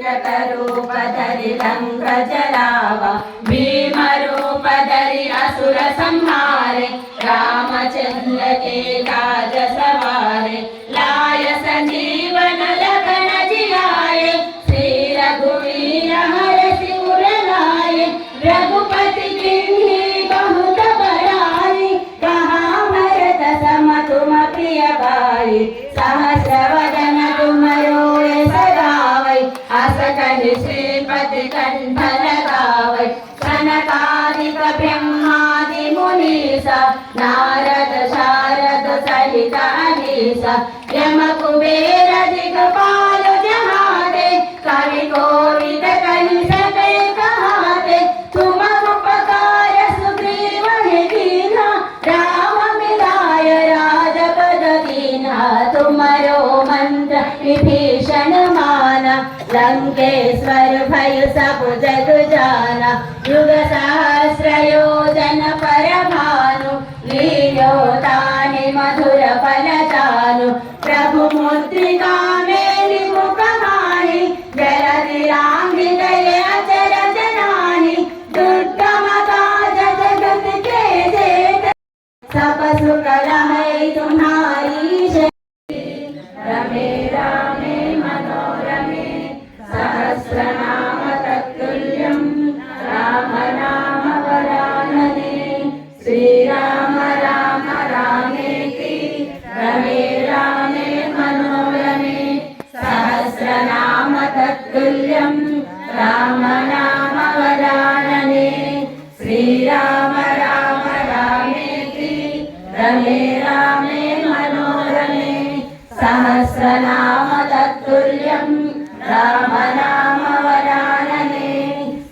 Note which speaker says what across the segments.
Speaker 1: रूपधरि लंक जलावा भीम रूपधरि असुर संहारे रामचंद्र के काज सवारे लाय संजीवन लगन जियाए श्री रघुवीर हरषि उर लाए रघुपति किन्हीं बहुत बड़ाई कहा भरत सम तुम प्रिय भाई सहस्रवदन तुम रोए सगावै अस कहि श्रीपति कंठ लगावै सनकादिक ब्रह्मादि मुनीसा नारद शारद सहित अनीसा यम कुबेर दिगपाल जहाते कवि कोविद कहि सके कहाते तुम उपकार सुग्रीव ही कीन्हा राम मिलाय राजपद दीन्हा तुमरो मंत्र विभीषण माना लंकेश्वर भय सब जग जाना युग सहस्र योजन पर भानु लील्योतानि मधुर फल जानु प्रभु मुद्रिका मेलि मुख माहि जलधि रांगि गए अचरज नाहि दुर्गम काज जगत के जेत सब सुख लहै तुम्हारी रमे रामे मनोरमे सहस्रनाम तत्तुल्यं राम नाम वरानने श्रीराम राम रामेति रमे रामे मनोरमे सहस्रनाम तत्तुल्यं राम नाम वरानने श्रीराम राम रामेति रमे रामे मनोरमे सहस्रनाम तत्तुल्यं राम नाम वरानने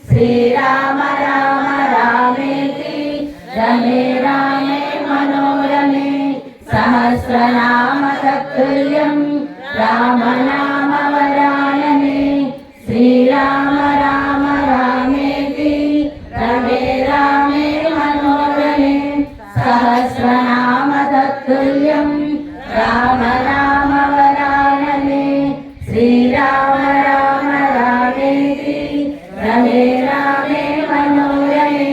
Speaker 1: श्रीराम राम रामेति रमे रामे मनोरमे सहस्रनाम तत्तुल्यं राम नाम वरानने श्रीराम राम रामेति रमे रामे मनोरमे सहस्रनाम तत्तुल्यं राम नाम वरानने श्रीराम राम रामेति रमे रामे मनोरमे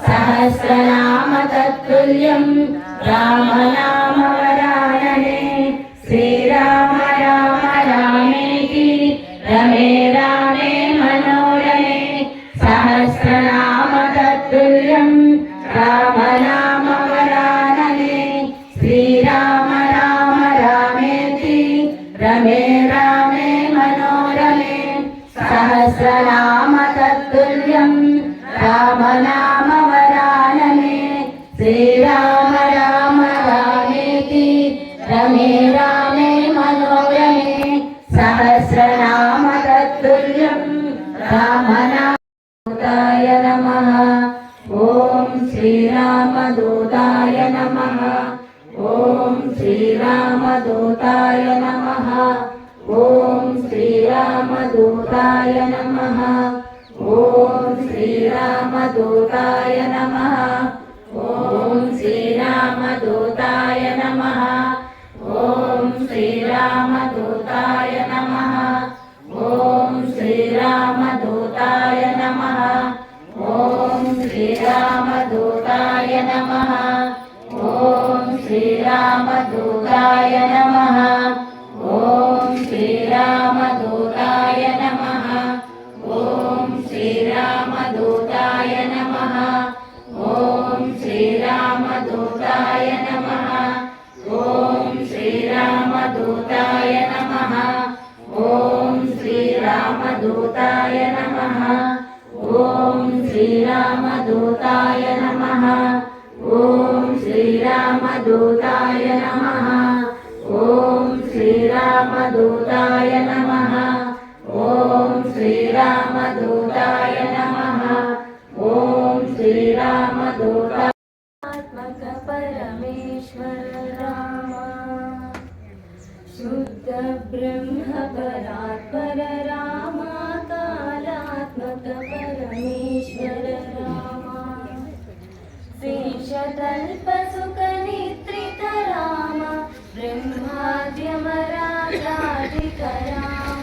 Speaker 1: सहस्रनाम तत्तुल्यं राम नाम वरानने श्रीराम राम रामेति रमे रामे मनोरमे सहस्रनाम तत्तुल्यं राम नाम वरानने श्रीराम राम रामेति रमे रामे मनोरमे सहस्रनाम तत्तुल्यं राम नाम वरानने श्रीराम राम रामेति रमे रामे मनोरमे सहस्रनाम तत्तुल्यं राम नाम दूताय नमः ओम श्रीरामदूताय नमः ओम श्रीरामदूताय नमः ओम श्रीरामदूताय नमः ओम श्रीरामदूताय नमः ओम श्रीरामदूताय नमः ओम श्रीरामदूताय नमः ओम श्रीरामदूताय नमः ओम श्रीरामदूताय नमः ओम श्रीरामदूताय नमः ओम श्रीरामदूताय नमः ओम श्रीरामदूताय नमः ओम श्रीरामदूताय नमः ओम श्रीरामदूताय नमः ओम श्रीरामदूताय नमः ओम श्रीरामदूताय नमः ओम श्रीरामदूताय नमः ओम श्रीरामदूताय नमः ओम श्रीरामदूताय नमः ओम श्रीरामदूताय आत्मक परमेश्वर राम शुद्ध ब्रह्म परात्पर राम कालात्मक परमेश्वर राम शेषतल्प सुख निद्रित राम ब्रह्माद्यमराजाधिक राम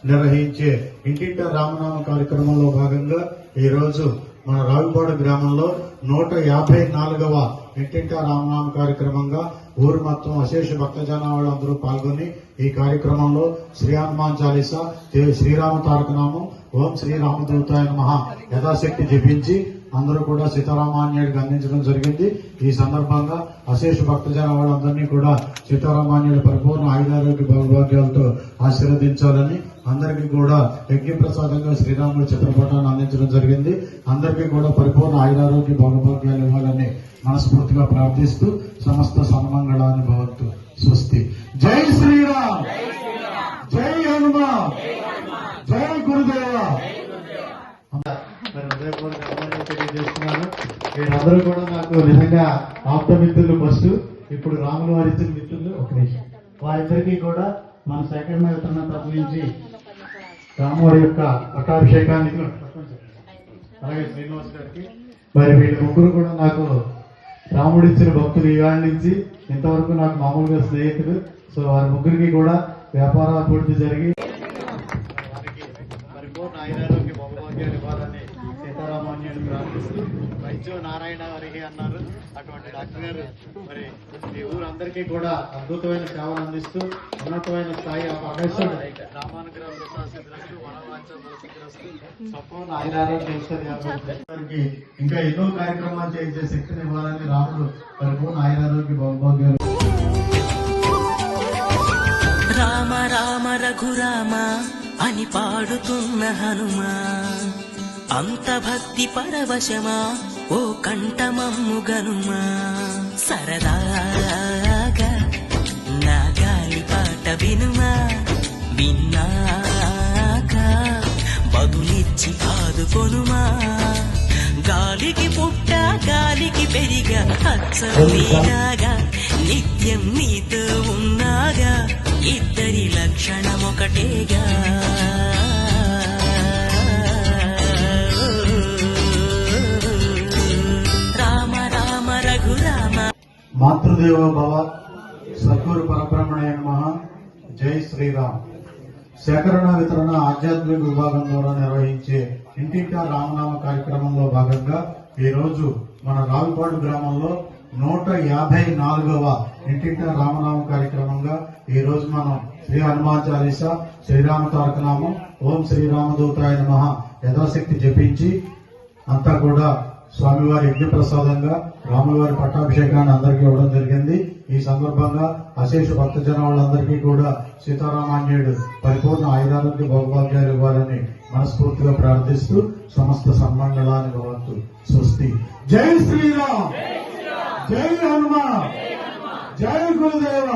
Speaker 2: నిర్వహించే ఇంటింటా రామనామ కార్యక్రమంలో భాగంగా ఈ రోజు మన రావిపాడు గ్రామంలో 154వ ఇంటింటా రామనామ కార్యక్రమంగా ఊరు మొత్తం అశేష భక్తజన వాళ్ళందరూ పాల్గొని ఈ కార్యక్రమంలో శ్రీ హనుమాన్ చాలీసా, శ్రీరామ తారకనామం, ఓం శ్రీరామదూతాయ నమః యథాశక్తి జపించి అందరూ కూడా సీతారామాన్యుడికి అందించడం జరిగింది. ఈ సందర్భంగా అశేష భక్తజన వాళ్ళందరినీ కూడా సీతారామాన్యుడి పరిపూర్ణ ఆయుధారోగ్య భౌభాగ్యాలతో ఆశీర్వదించాలని అందరికీ కూడా యజ్ఞప్రసాదంగా శ్రీరాముడి చిత్రపటాన్ని అందించడం జరిగింది. అందరికీ కూడా పరిపూర్ణ ఆయుధారోగ్య భౌభాగ్యాలు ఇవ్వాలని మనస్ఫూర్తిగా ప్రార్థిస్తూ సమస్త సన్మంగళాన్ని భవత్తు. స్వస్తి. జై శ్రీరామ్, జై హనుమాన్, జై గురుదేవ. తెలియజేస్తున్నాను. వీళ్ళందరూ కూడా నాకు నిజంగా ఆప్త మిత్రులు. ఫస్ట్ ఇప్పుడు రాములు వారి ఇచ్చిన మిత్రులు ఒక నిమిషం. వారిద్దరికీ కూడా మన సేకరణ వితరణ తరఫు నుంచి రామువారి యొక్క పట్టాభిషేకానికి అలాగే శ్రీనివాస్ గారికి మరి వీళ్ళ ముగ్గురు కూడా నాకు రాముడిచ్చిన భక్తులు ఇవాళ నుంచి ఇంతవరకు నాకు మామూలుగా స్నేహితులు. సో వారి ముగ్గురికి కూడా వ్యాపార అభివృద్ధి జరిగి వారికి పరిపూర్ణ ఆయురారోగ్య భౌభాగ్యాలు ఇవ్వాలని సీతారామాన్యుడిని ప్రార్థిస్తూ వైద్యం నారాయణ వారికి అన్నారు. అటువంటి డాక్టర్ గారు మరి ఈ ఊరందరికీ కూడా అద్భుతమైన సేవలు అందిస్తూ ఉన్నతమైన స్థాయి రామానుగ్రహం సంపూర్ణ ఆయురారోగ్యం ఇంకా ఎన్నో కార్యక్రమాలు చేసే శక్తిని ఇవ్వాలని రాముడు పరిపూర్ణ ఆయురారోగ్య భౌభాగ్యాలు.
Speaker 3: రామ రామ రఘురామ అని పాడుతున్న హనుమా, అంత భక్తి పరవశమా ఓ కంఠమమ్ము గనుమా. సరదాగా నా గాలి పాట వినుమా, విన్నాక బదులిచ్చి ఆదుకొనుమా. గాలికి పుట్ట గాలికి పెరిగా అచ్చగా నిత్యం నీతో ఉన్నాగా, ఇద్దరి లక్షణం ఒకటేగా. రామ రామ రఘురామ.
Speaker 2: మాతృదేవ భవ, సద్గురు పరబ్రహ్మణే నమః. జై శ్రీరామ్. సేకరణ వితరణ ఆధ్యాత్మిక విభాగం ద్వారా నిర్వహించే ఇంటింటా రామనామ కార్యక్రమంలో భాగంగా ఈ రోజు మన రావిపాడు గ్రామంలో 154వ ఇంటింటా రామనామ కార్యక్రమంగా ఈ రోజు మనం శ్రీ హనుమాన్ చాలీసా, శ్రీరామ తారకనామం, ఓం శ్రీరామదూతాయ నమః యథాశక్తి జపించి అంతా కూడా స్వామివారి యజ్ఞప్రసాదంగా రాములవారి పట్టాభిషేకాన్ని అందరికీ ఇవ్వడం జరిగింది. ఈ సందర్భంగా అశేష భక్తజన వాళ్ళందరికీ కూడా సీతారామాన్యుడు పరిపూర్ణ ఆయురారోగ్య భౌభాగ్యాలు ఇవ్వాలని మనస్ఫూర్తిగా ప్రార్థిస్తూ సమస్త సన్మంగళాన్ని భవత్తు. స్వస్తి. జై శ్రీరామ్, జై హనుమాన్, జై గురుదేవ.